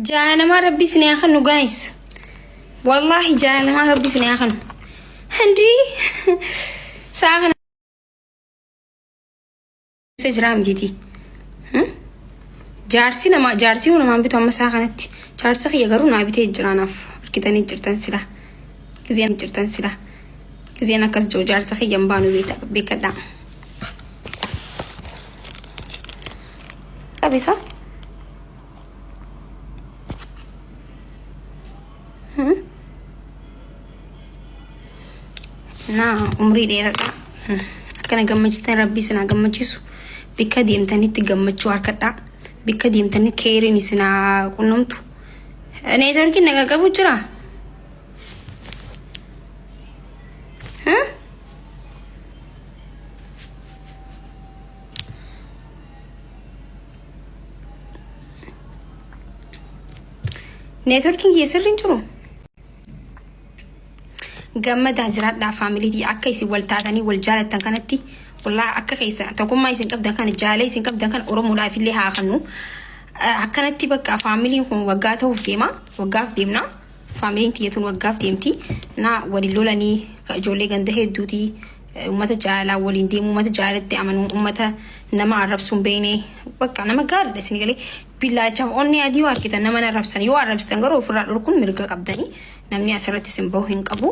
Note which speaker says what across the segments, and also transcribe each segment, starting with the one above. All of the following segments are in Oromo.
Speaker 1: جانا ما ربي سني أخنو جايز والله جانا ما ربي سني أخنو هندي ساخن سجرام جدي جارسي نما جارسي ولا ما بيتهم ساخنتي جارسي خي يقرون أبي تجراناف كده نجرتن سلا كزين نجرتن سلا كزين أكاس جو جارسي خي جنبانو بيكدا أبي صح na umri dheeradha akkana gammachistan rabbi sina gammachisu bikka deemtanitti gammachuu harkadha bikka deemtanitti keerin sina qunnamtu networking naga qabu jira networking yesirrin jiru gamada jiraadha family di akka isi waltaatani wal jaalatan kanatti wallahi akka keessa taqumma isin qabdan kan jaalay isin qabdan kan oromo la fillee haa kanu akkanatti bakka family kun waggaa ta'uuf deemna family tiyatun waggaaf deemti na wali lolani ijoollee ganda hedduuti ummata jaalaa waliin deemu ummata jaalatti amanu ummata nama arrabsuun beene bakka nama gaariidha isin galee billaacha onni adii warkitan nama arrabsan yoo arrabstan garuu ofirraa dhorkuun mirga qabdani namni asirratti sin bahu hin qabu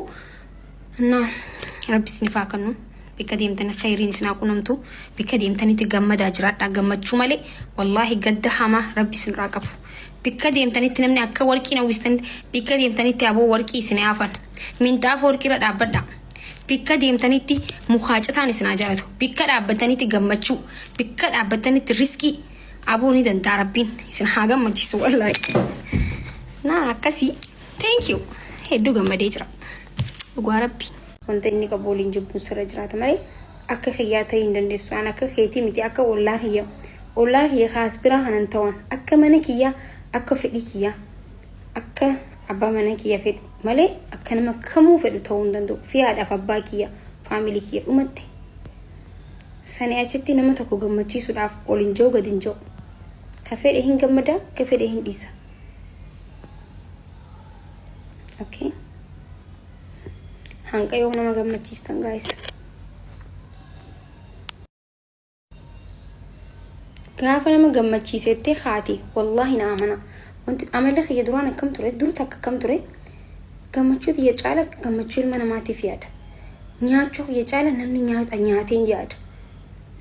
Speaker 1: na rabbi sin faakanu bikka deemtani khayriin sin aqunamtu bikka deemtani ti gammada jiraadha gammachuu malee wallahi gadda hama rabbi sin raaqabu bikka deemtani ti namni akka warqii na wistan bikka deemtani ti aboo warqii sin afan mintaaf warqii ra dhaabbadha bikka deemtani ti mukhaacataan sin ajaaratu bikka dhaabbatani ti gammachuu bikka dhaabbatani ti riskii aboo ni danda'a rabbiin sin haa gammachiisu wallahi na akkasi thank you hedduu gammadee jira dhugaa rabbi wanta inni qabu waliin jibbuun sirra jiraata malee akka khiyyaa ta'uu hin dandeessu an akka keetii miti akka wallaahi khaas biraa hanan ta'an akka mana kiyyaa akka fedhii kiyyaa akka abbaa mana kiyyaa fedhu malee akka nama kamuu fedhu ta'uu hin danda'u fi haadhaaf abbaa kiyyaa faamilii kiyyaa dhumatte sani achitti nama tokko gammachiisuudhaaf waliin jiru gadi hin jiru ka fedhe hin gammada ka fedhe hin dhiisa okay hanqa yoo nama gammachiistan guys gaafa nama gammachiisettee haati wallahi na amana wanti amala khiyya duraan akkam ture dur takka akkam ture gammachuu ya caala gammachuu ilma namaatiif yaada nyaachuu ya caala namni nyaateen yaada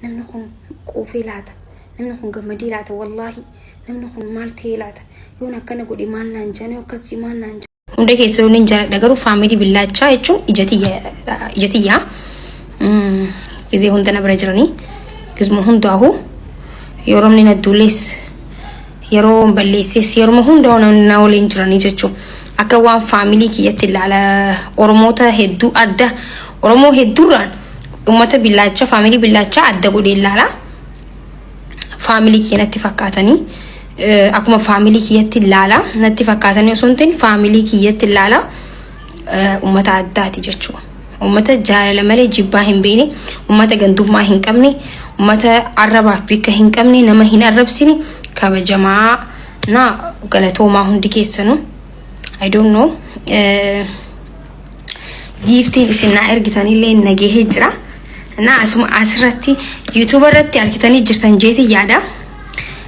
Speaker 1: namni kun quufee laata namni kun gammadii laata wallahi namni kun maal ta'ee laata yoon akkana godhi maal naan jane akkasii maal naan hunda keessa looniin jaaladha garuu faamilii billaachaa jechuun ijatiyyaa gizee hunda na bira jiranii gizuma hundaahu yeroomni na duulees yeroo balleessees yeroo hundaa na waliin jiranii jechuun akka waan faamilii kiyyatti ilaala oromoota hedduu adda oromoo hedduurraan ummata billaachaa faamilii billaachaa adda godhee ilaala faamilii kiyyatti fakkaatanii akkuma faamilii kiyyatti ilaala natti fakkaatanii osoo hin ta'in faamilii kiyyatti ilaala ummata addaati jechuudha ummata jaalala malee jibbaa hin beekne ummata gandummaa hin qabne ummata arrabaaf bikka hin qabne nama hin arrabsine kabajamaa na galatoomaa hundi keessanuu I don't know giftiin isin na ergitanillee nagahee jira na asuma asirratti YouTube irratti argitanii jirtan jeeti yaada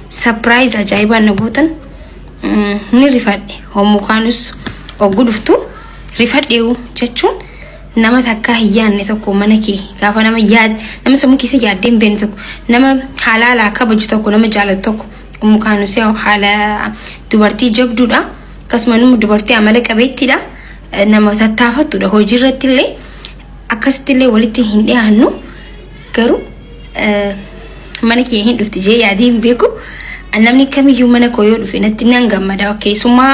Speaker 1: surprise ajaa'ibaa na gootan ni rifadhe homo kanus oguduftu rifadhe jechuun nama takka hiyyaanne tokko mana kee gaafa nama yaad nama sammuu keessa yaaddeen beene tokko nama halaalaa kabaju tokko nama jaalatu tokko homo kanus haala dubartii jabduudha akkasuma nama dubartii amala qabeettiidha nama tattaafattuudha hojii irratti illee akkasitti illee walitti hin dhiyaannu garuu mana kee hin dhufti jee yaadee hin beeku namni kamiyyuu mana koo yoo dhufe natti nan gammada keessumaa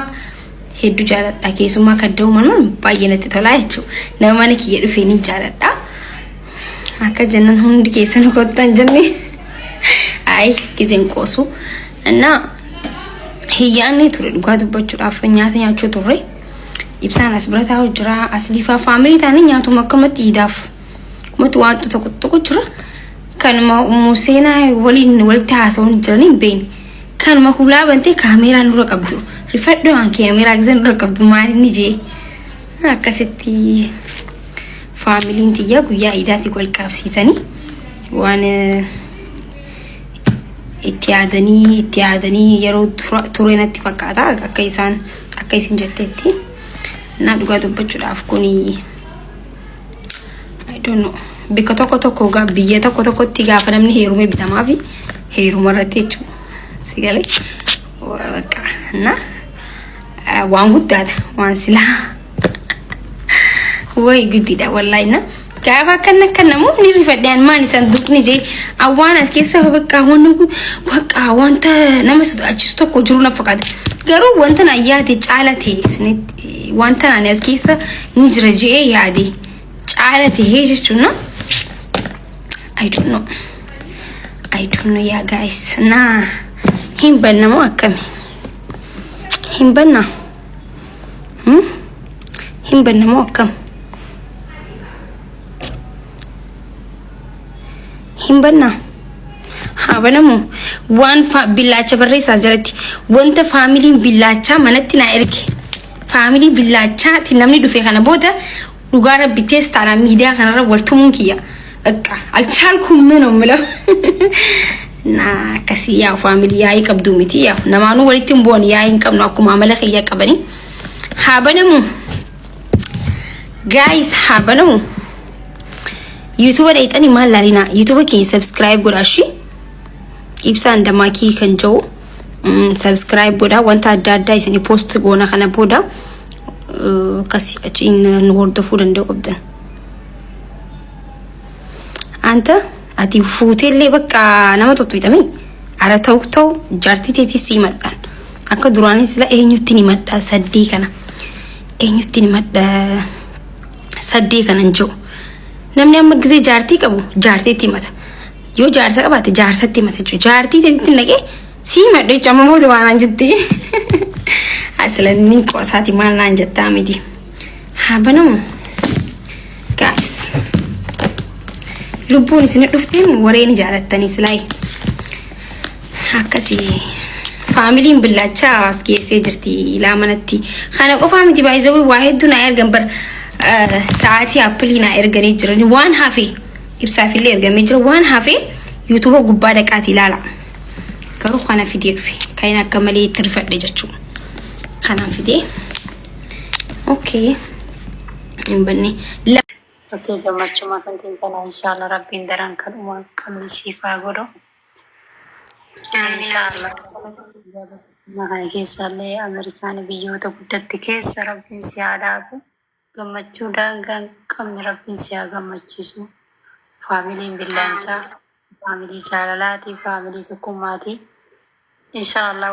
Speaker 1: hedduu jaaladha keessumaa kadda'u manuun baay'ee natti tolaa jechuudha nama mana kiyya dhufe ni jaaladha akka jennan hundi keessan kottan jenne ay gizeen qoosu na hiyyaanni ture dhugaa dubbachuudhaaf nyaata nyaachuu turre ibsaan as bira taa'u jira asliifaa faamilii taanii nyaatuma akkamatti iidaaf kumatti wanta tokko jira kanuma museenaa waliin walitti haasa'uun jiranii beeni كان ما هو لا بنتي كاميرا نور قبضو رفدو عن كاميرا اجزن نور قبضو ما نجي كستي فاميلي انت يا بويا ايداتي قول كابسيساني وانا اتيادني يرو تورينا اتفقاتا اكيسان جتتي نادغا دبچو دافكوني I don't know bika toko ga biye toko tiga fa namni heerume bitama fi heeruma ratechu sigale waka na waan guddaadha waan sila way gudida wallahi na gaafa kan namu ni rifadaan maani sandukni je awaan as keessa bakka honu waqa wanta nama achisto ko jiru na faqad garu wanta na yaade caalate snit wanta na as keessa ni jira je yaade caalate hejechuna I don't know yeah guys na himbanna mo akami himbanna mo akam himbanna ha banamu one billacha barreessa jalatti wanta family billacha manatti na erge family billacha tinamni dhufe kana booda dhugaara bitees taana miidiyaa kanarra waltumuun kiyya akka alchaalkum meno melo na kasi ya family yaay qabdu miti ya namaanu walitti mboon yaay qabnu akkuma amala khiyya qabani habanamu guys habanamu YouTube da itani mallarina YouTube ke subscribe goda shi ibsan da maki kan jo subscribe goda wanta dadda isini post gona kana boda kasi acin nuhordo fudan da qabdan anta ati fuutelle bakka nama tuttuitami ara tawtaw jarti teti simadhan akka durani sila eenyutti ni madda saddi kana eenyutti ni madda saddi kana njo namni amma gize jarti qabu jarti timata yo jarsa qabate jarsa timata ju jarti teti nage simadde chamamodu wanan jitti aslan nin ko sati mal nan jatta midi ha banam guys lubbuun isin dhufteen wareen jaalattanii silay akkasi faamiliin billacha as geessee jirti laamanatti kana qofa miti baay'ee waa hedduu na ergan bar sa'aatii appilii na erganii jiran waan hafe ibsaafillee ergamee jira waan hafe YouTube gubbaa dhaqaati ilaala garuu kana fidee dhufe kaina akka malee itti rifadhe jechuu kana fidee okay imbanni
Speaker 2: Oke, gammachuu kan tintan inshallah rabbiin daran kadhuma qabni siifaa godhu. Inshallah. Makana keessallee Ameerikaan biyyoota guddatti keessa rabbiin si haa dhaabu. Gammachuu daangaan qabni rabbiin si haa gammachiisu. Faamiliin billaanchaa, faamilii jaalalaati, faamilii tokkummaati. Inshallah.